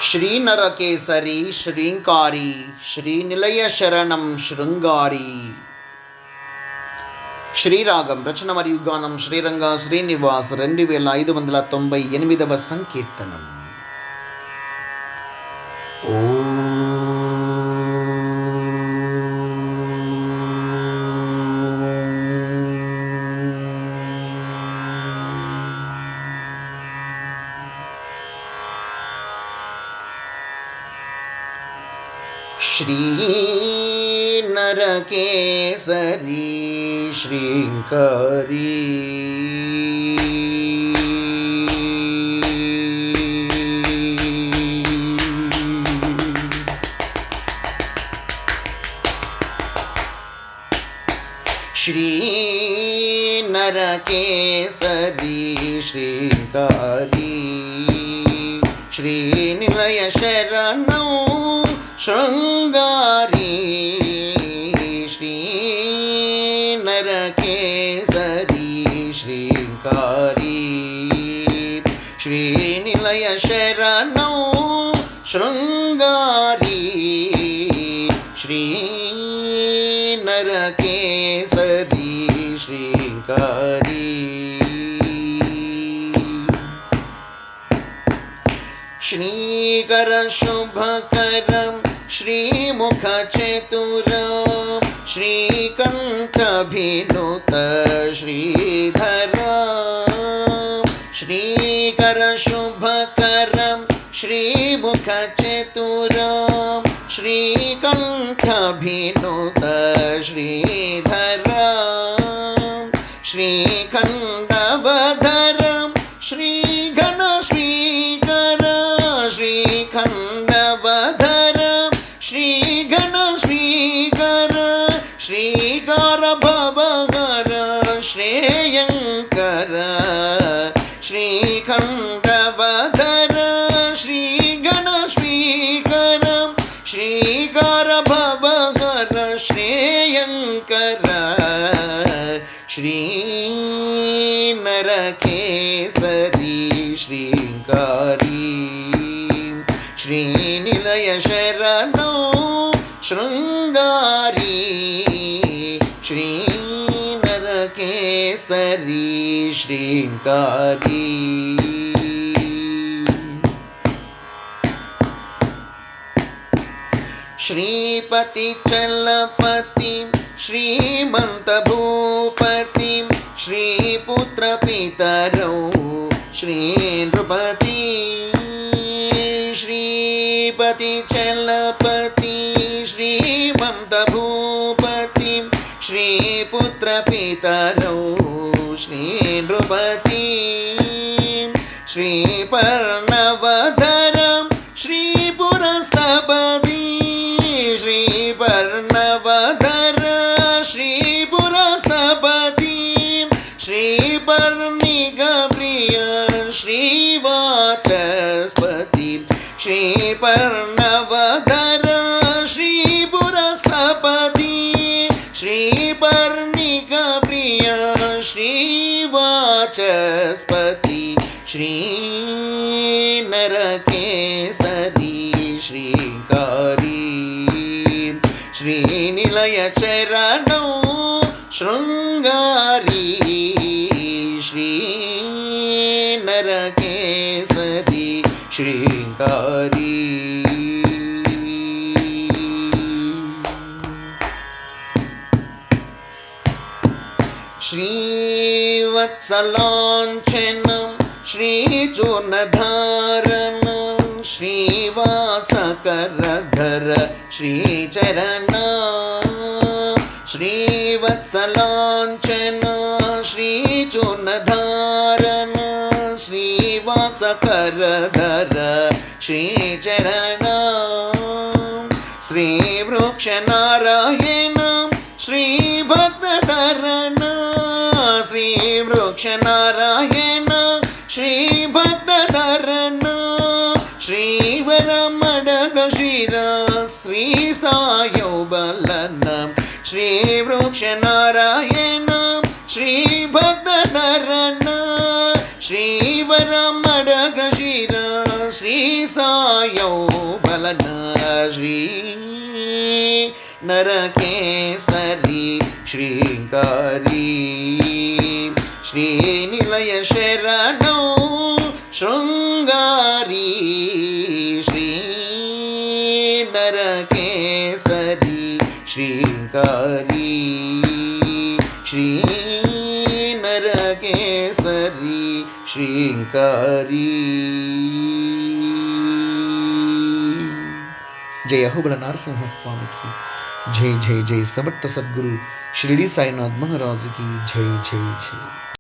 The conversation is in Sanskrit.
ಶ್ರೀನರಕೇಸರಿ ಶ್ರೀಂಕಾರಿ ಶ್ರೀನಿಲಯ ಶರಣಂ ಶೃಂಗಾರಿ. శ్రీరాగం రచన మరియు గానం శ్రీరంగ శ్రీనివాస్ 2598వ సంకీర్తనం. శ్రీనరకేసరి శ్రీంకారి శ్రీనరకేసరి శ్రీంకారి శ్రీనిలయ శరణం శృంగారి. శ్రీనరకేసరి శ్రీంకారి శ్రీనిలయ శరణం శృంగారి. శ్రీనరకేసరి శ్రీంకారి శ్రీకర శుభకరం శ్రీముఖచతురం శ్రీకంఠభినుత శ్రీధరం. శ్రీకర శుభకరం శ్రీముఖచతురం శ్రీకంఠభినుత శ్రీధరం. శ్రీఖండవధరం శ్రీఘన శ్రీకర శ్రీఖండవధరం శ్రీఘన శ్రీకర శ్రీకర భవహర శ్ರೇಯಂಕರ. ಶ್ರೀಖಂಡವಧರ ಶ್ರೀಘನ ಶ್ರೀಕರ ಶ್ರೀಕರ ಭವಹರ ಶ್ರೇಯಂಕರ. ಶ್ರೀನರಕೇಸರಿ ಶ್ರೀಂಕಾರಿ ಶ್ರೀನಿಲಯ ಶರಣೋ ಶೃಂಗಾರಿ. ಶ್ರೀನರಕೇಸರಿ ಶ್ರೀಂಕಾರಿ ಶ್ರೀಪತಿ ಚಲಪತಿ ಶ್ರೀಮಂತ ಭೂಪತಿ ಶ್ರೀಪುತ್ರ ಪಿತರೌ ಶ್ರೀ ನೃಪತಿ. ಶ್ರೀಪತಿ ಚಲಪತಿ ಶ್ರೀಮಂತ ಭೂಪತಿ ಶ್ರೀಪುತ್ರ ಪಿತರೌ ಶ್ರೀ ನೃಪತಿ. ಶ್ರೀಪರ್ಣವಧರಂ ಶ್ರೀಪುರಸ್ತಪತಿ ಶ್ರೀಪರ್ಣವಧರ ಶ್ರೀಪುರಸ್ತಪತಿ. ಶ್ರೀಪರ್ಣಿಕ ಪ್ರಿಯ ಶ್ರೀವಾಚಸ್ಪತಿ ಶ್ರೀಪರ್ಣವಧರ ಶ್ರೀಪುರಸ್ತಪತಿ. ಶ್ರೀಪರ್ಣಿಕ ಪ್ರಿಯ ಶ್ರೀವಾಚಸ್ಪತಿ. ಶ್ರೀನರಕೇಸರಿ ಶ್ರೀಂಕಾರಿ ಶ್ರೀನಿಲಯ ಚರಣೋ ಶೃಂಗಾರಿ. ಶ್ರೀನರಕೇಸರಿ ಶ್ರೀಂಕಾರಿ ಶ್ರೀವತ್ಸಲಾಂಛನಂ ಶ್ರೀಚೂರ್ಣಧಾರಣಂ ಶ್ರೀವಾಸಕರಧರ ಶ್ರೀಚರಣ. ಶ್ರೀವತ್ಸಲಾಂಛನ ಶ್ರೀಚೂರ್ಣಧಾರಣ ಶ್ರೀವಾಸಕರಧರ ಶ್ರೀಚರಣ. ಶ್ರೀವೃಕ್ಷನಾರಾಯಣ ಶ್ರೀಭಕ್ತಧರಣ ಶ್ರೀವೃಕ್ಷನಾರಾಯಣ ಶ್ರೀಭಕ್ತಧರಣ. ಶ್ರೀವರಮಣಗ ಶಿರ ಶ್ರೀ ಸಾಯೋಬಲನ ಶ್ರೀವೃಕ್ಷನಾರಾಯಣ ಶ್ರೀಭಕ್ತಧರಣ ಶ್ರೀವರಮಣಗ ಶಿರ ಶ್ರೀ सायौबलन श्री नरकेसरी श्रींकारी श्रीनिलय शरणौ शृंगारी श्री नरकेसरी श्रींकारी श्री नरकेसरी श्रींकारी. जय अहोबल नरसिंह स्वामी की जय. जय जय समर्थ सद्गुरु शिरडी साईनाथ महाराज की जय जय जय.